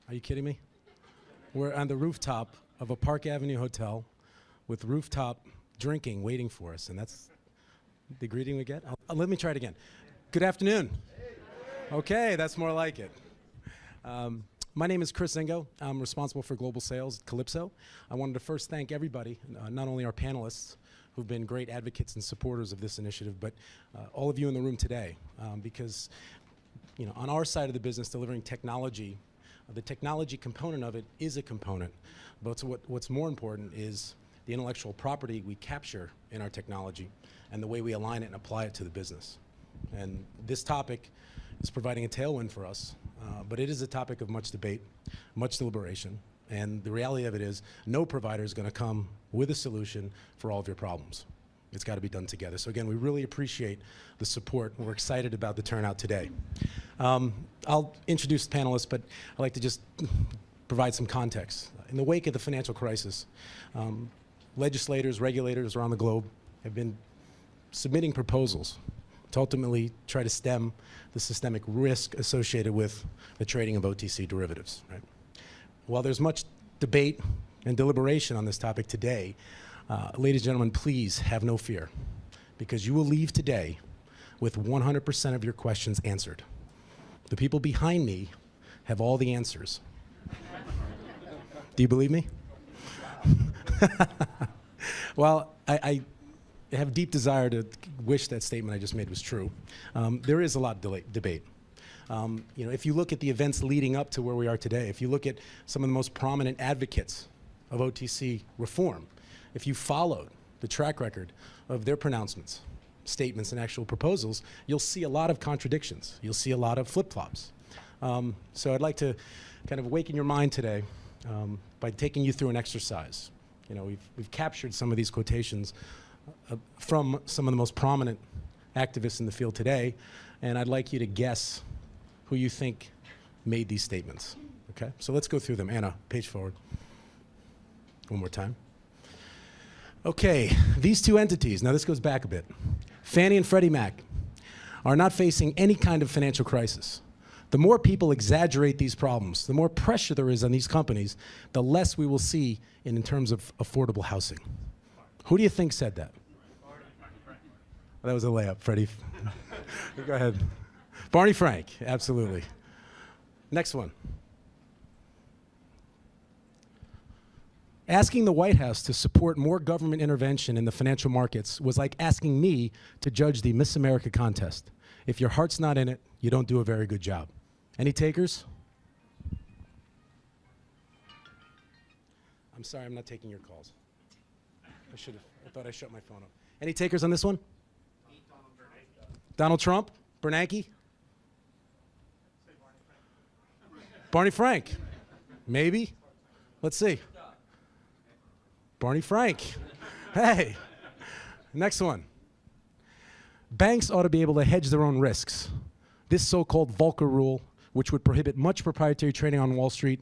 Are you kidding me? We're on the rooftop of a Park Avenue hotel with rooftop drinking waiting for us, and that's the greeting we get? Let me try it again. Good afternoon. Okay, that's more like it. My name is Chris Ingo. I'm responsible for global sales at Calypso. I wanted to first thank everybody, not only our panelists, who've been great advocates and supporters of this initiative, but all of you in the room today, because on our side of the business, delivering technology, the technology component of it is a component, but what's more important is the intellectual property we capture in our technology and the way we align it and apply it to the business. And this topic is providing a tailwind for us, but it is a topic of much debate, much deliberation, and the reality of it is no provider is going to come with a solution for all of your problems. It's got to be done together. So again, we really appreciate the support. We're excited about the turnout today. I'll introduce the panelists, but I'd like to just provide some context. In the wake of the financial crisis, legislators, regulators around the globe have been submitting proposals to ultimately try to stem the systemic risk associated with the trading of OTC derivatives. Right? While there's much debate and deliberation on this topic today, ladies and gentlemen, please have no fear, because you will leave today with 100% of your questions answered. The people behind me have all the answers. Do you believe me? Well, I have deep desire to wish that statement I just made was true. There is a lot of debate. If you look at the events leading up to where we are today, if you look at some of the most prominent advocates of OTC reform, if you followed the track record of their pronouncements, statements, and actual proposals, you'll see a lot of contradictions. You'll see a lot of flip-flops. So I'd like to kind of awaken your mind today by taking you through an exercise. We've captured some of these quotations from some of the most prominent activists in the field today, and I'd like you to guess who you think made these statements. Okay, so let's go through them. Anna, page forward. One more time. Okay, these two entities, now this goes back a bit. Fannie and Freddie Mac are not facing any kind of financial crisis. The more people exaggerate these problems, the more pressure there is on these companies, the less we will see in terms of affordable housing. Who do you think said that? That was a layup, Freddie. Go ahead. Barney Frank, absolutely. Next one. Asking the White House to support more government intervention in the financial markets was like asking me to judge the Miss America contest. If your heart's not in it, you don't do a very good job. Any takers? I'm sorry, I'm not taking your calls. I thought I shut my phone up. Any takers on this one? Donald Trump? Bernanke? Barney Frank? Maybe? Let's see. Barney Frank. Hey. Next one. Banks ought to be able to hedge their own risks. This so-called Volcker rule, which would prohibit much proprietary trading on Wall Street,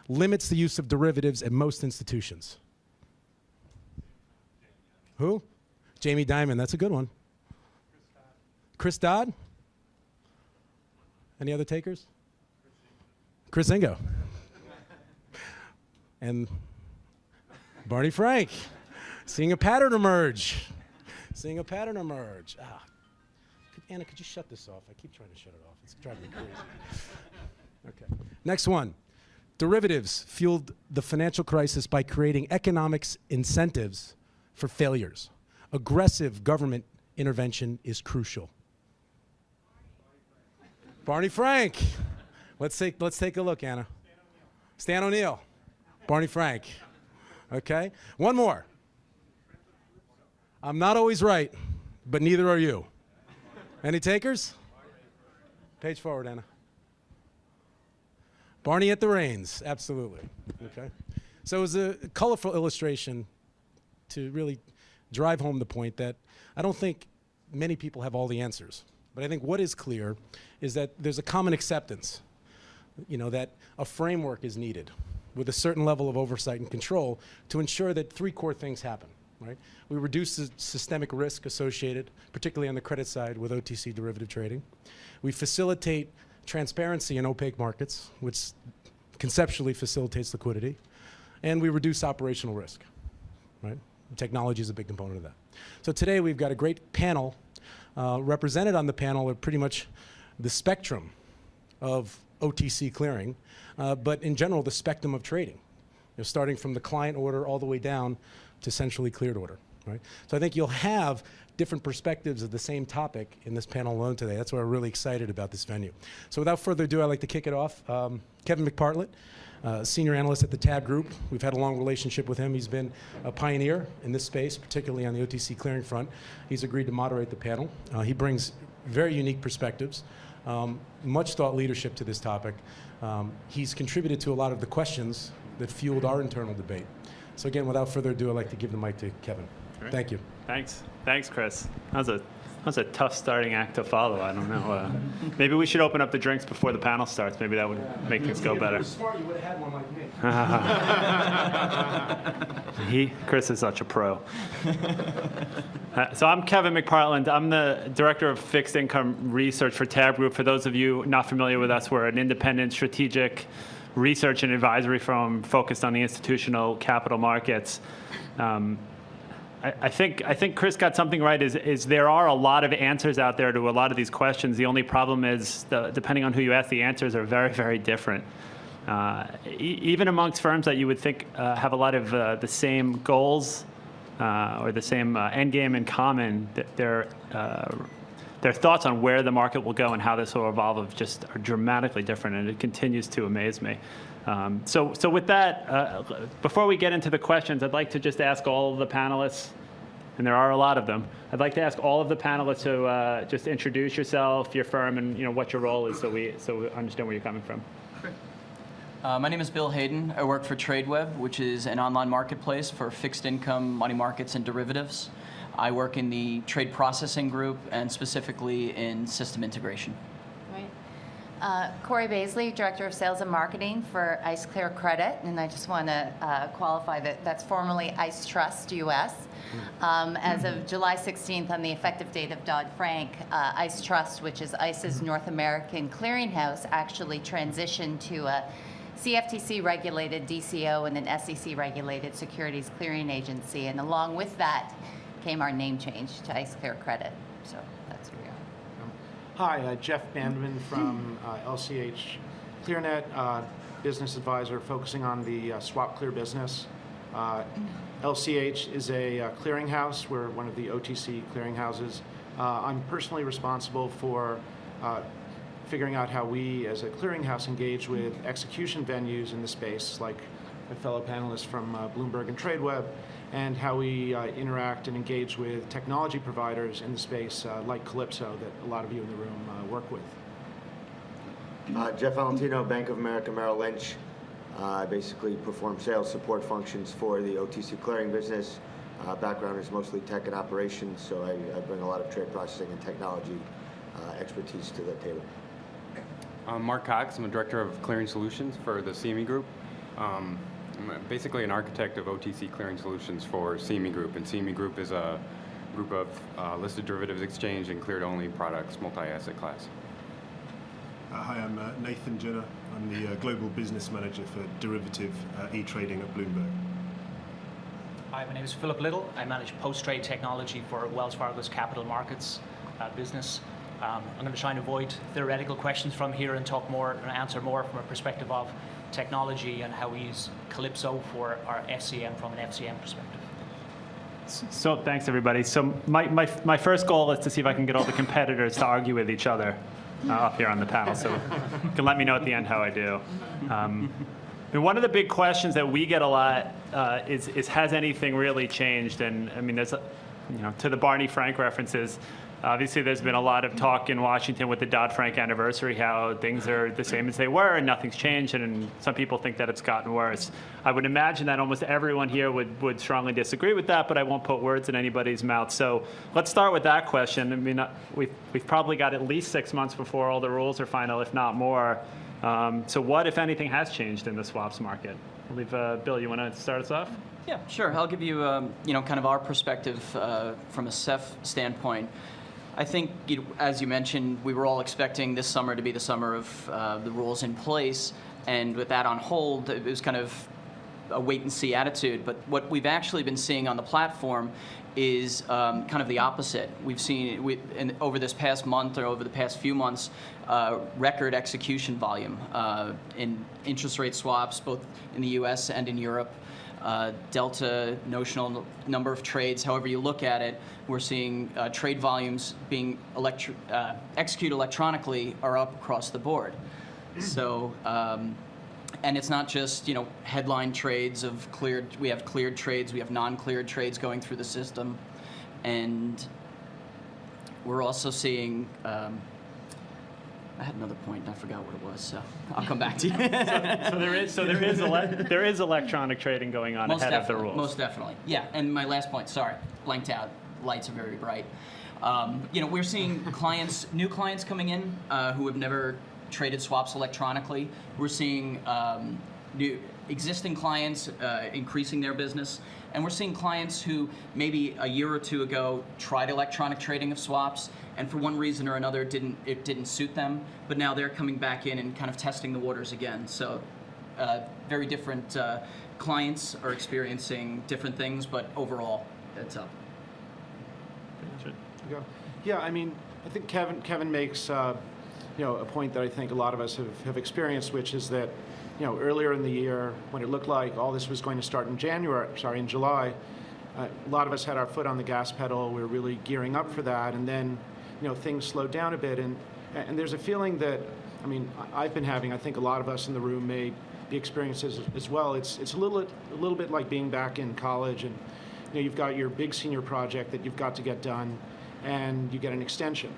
limits the use of derivatives at most institutions. Who? Jamie Dimon. That's a good one. Chris Dodd? Any other takers? Chris Ingo. And Barney Frank. Seeing a pattern emerge. Seeing a pattern emerge. Anna, could you shut this off? I keep trying to shut it off. It's driving me crazy. Okay. Next one. Derivatives fueled the financial crisis by creating economics incentives for failures. Aggressive government intervention is crucial. Barney Frank. Let's take a look, Anna. Stan O'Neill. Barney Frank. Okay. One more. I'm not always right, but neither are you. Any takers? Page forward, Anna. Barney at the reins. Absolutely. Okay. So it was a colorful illustration to really drive home the point that I don't think many people have all the answers. But I think what is clear is that there's a common acceptance, that a framework is needed with a certain level of oversight and control to ensure that three core things happen, right? We reduce the systemic risk associated, particularly on the credit side, with OTC derivative trading. We facilitate transparency in opaque markets, which conceptually facilitates liquidity, and we reduce operational risk, right? Technology is a big component of that. So today we've got a great panel. Represented on the panel are pretty much the spectrum of OTC clearing, but in general, the spectrum of trading, starting from the client order all the way down to centrally cleared order, right? So I think you'll have different perspectives of the same topic in this panel alone today. That's why we're really excited about this venue. So without further ado, I'd like to kick it off. Kevin McPartland, senior analyst at the TabbGroup. We've had a long relationship with him. He's been a pioneer in this space, particularly on the OTC clearing front. He's agreed to moderate the panel. He brings very unique perspectives, much thought leadership to this topic. He's contributed to a lot of the questions that fueled our internal debate. So again, without further ado, I'd like to give the mic to Kevin. Right. Thank you. Thanks, Chris. That was a tough starting act to follow. I don't know. Maybe we should open up the drinks before the panel starts. Maybe that would make things go better. If you were smart, you would have had one like me. Chris is such a pro. So I'm Kevin McPartland. I'm the Director of Fixed Income Research for TabbGroup. For those of you not familiar with us, we're an independent strategic research and advisory firm focused on the institutional capital markets. I think Chris got something right. Is there are a lot of answers out there to a lot of these questions. The only problem is, depending on who you ask, the answers are very, very different. Even amongst firms that you would think have a lot of the same goals or the same end game in common, their thoughts on where the market will go and how this will evolve just are dramatically different, and it continues to amaze me. So with that, before we get into the questions, I'd like to just ask all of the panelists, and there are a lot of them, I'd like to ask all of the panelists to just introduce yourself, your firm, and what your role is, so we understand where you're coming from. My name is Bill Hayden. I work for Tradeweb, which is an online marketplace for fixed income, money markets, and derivatives. I work in the trade processing group and specifically in system integration. Corry Bazler, Director of Sales and Marketing for ICE Clear Credit, and I just want to qualify that that's formerly ICE Trust US. As of July 16th, on the effective date of Dodd-Frank, ICE Trust, which is ICE's North American clearinghouse, actually transitioned to a CFTC-regulated DCO and an SEC-regulated securities clearing agency, and along with that came our name change to ICE Clear Credit. So that's who we are. Hi, Jeff Bandman from LCH ClearNet, business advisor focusing on the swap clear business. LCH is a clearinghouse. We're one of the OTC clearinghouses. I'm personally responsible for figuring out how we as a clearinghouse engage with execution venues in the space, like my fellow panelists from Bloomberg and Tradeweb, and how we interact and engage with technology providers in the space like Calypso that a lot of you in the room work with. Jeff Valentino, Bank of America Merrill Lynch. I basically perform sales support functions for the OTC clearing business. Background is mostly tech and operations, so I bring a lot of trade processing and technology expertise to the table. I'm Mark Cox. I'm a Director of Clearing Solutions for the CME Group. I'm basically an architect of OTC clearing solutions for CME Group, and CME Group is a group of listed derivatives exchange and cleared-only products, multi-asset class. Hi, I'm Nathan Jenner. I'm the Global Business Manager for Derivative e-trading at Bloomberg. Hi, my name is Philip Little. I manage post-trade technology for Wells Fargo's capital markets business. I'm going to try and avoid theoretical questions from here and talk more and answer more from a perspective of technology and how we use Calypso for our FCM from an FCM perspective. So thanks, everybody. So my first goal is to see if I can get all the competitors to argue with each other up here on the panel. So you can let me know at the end how I do. One of the big questions that we get a lot is has anything really changed? And I mean, there's, to the Barney Frank references, obviously there's been a lot of talk in Washington with the Dodd-Frank anniversary, how things are the same as they were and nothing's changed, and some people think that it's gotten worse. I would imagine that almost everyone here would strongly disagree with that, but I won't put words in anybody's mouth. So let's start with that question. I mean, we've probably got at least 6 months before all the rules are final, if not more. So what, if anything, has changed in the swaps market? I believe, Bill, you want to start us off? Yeah, sure. I'll give you, kind of our perspective from a CEF standpoint. I think, as you mentioned, we were all expecting this summer to be the summer of the rules in place. And with that on hold, it was kind of a wait-and-see attitude. But what we've actually been seeing on the platform is kind of the opposite. We've seen, over this past month or over the past few months, record execution volume in interest rate swaps, both in the US and in Europe. Delta notional number of trades, however you look at it, we're seeing trade volumes being executed electronically are up across the board. So, and it's not just, headline trades of cleared, we have cleared trades, we have non-cleared trades going through the system. And we're also seeing, I had another point, and I forgot what it was, so I'll come back to you. So there is electronic trading going on ahead of the rules. Most definitely, yeah. And my last point, sorry, blanked out. Lights are very bright. We're seeing new clients coming in who have never traded swaps electronically. We're seeing new existing clients increasing their business, and we're seeing clients who maybe a year or two ago tried electronic trading of swaps, and for one reason or another it didn't suit them, but now they're coming back in and kind of testing the waters again. So very different clients are experiencing different things, but overall it's up. Yeah, I mean, I think Kevin makes a point that I think a lot of us have experienced, which is that, earlier in the year when it looked like all this was going to start in July, a lot of us had our foot on the gas pedal. We were really gearing up for that, and then, things slowed down a bit, and there's a feeling that, I mean, I've been having. I think a lot of us in the room may be experiencing as well. It's a little bit like being back in college, and you've got your big senior project that you've got to get done, and you get an extension.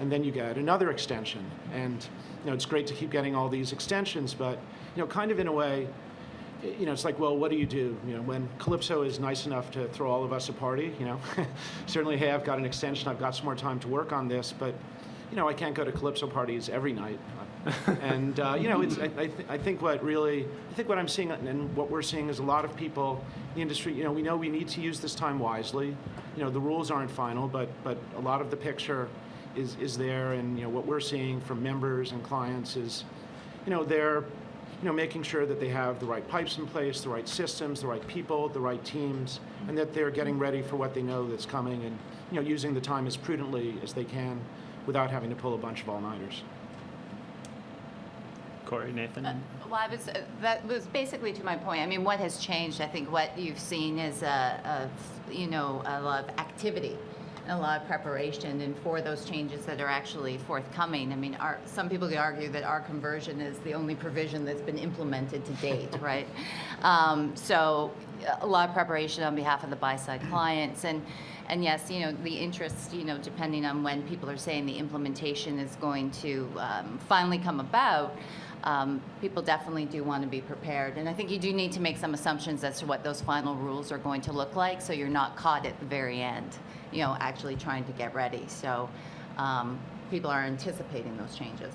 And then you get another extension. And it's great to keep getting all these extensions, but kind of in a way, it's like, well, what do you do? When Calypso is nice enough to throw all of us a party, certainly, hey, I've got an extension, I've got some more time to work on this, but I can't go to Calypso parties every night. And I think what I'm seeing and what we're seeing is a lot of people in the industry. We know we need to use this time wisely. The rules aren't final, but a lot of the picture is there, and what we're seeing from members and clients is, they're making sure that they have the right pipes in place, the right systems, the right people, the right teams, and that they're getting ready for what they know that's coming, and using the time as prudently as they can without having to pull a bunch of all-nighters. Corry, Nathan? That was basically to my point. I mean, what has changed? I think what you've seen is a lot of activity and a lot of preparation, and for those changes that are actually forthcoming. I mean, some people could argue that our conversion is the only provision that's been implemented to date, right? So a lot of preparation on behalf of the buy-side clients, and yes, the interest, depending on when people are saying the implementation is going to finally come about, people definitely do want to be prepared. And I think you do need to make some assumptions as to what those final rules are going to look like, so you're not caught at the very end, actually trying to get ready. So people are anticipating those changes.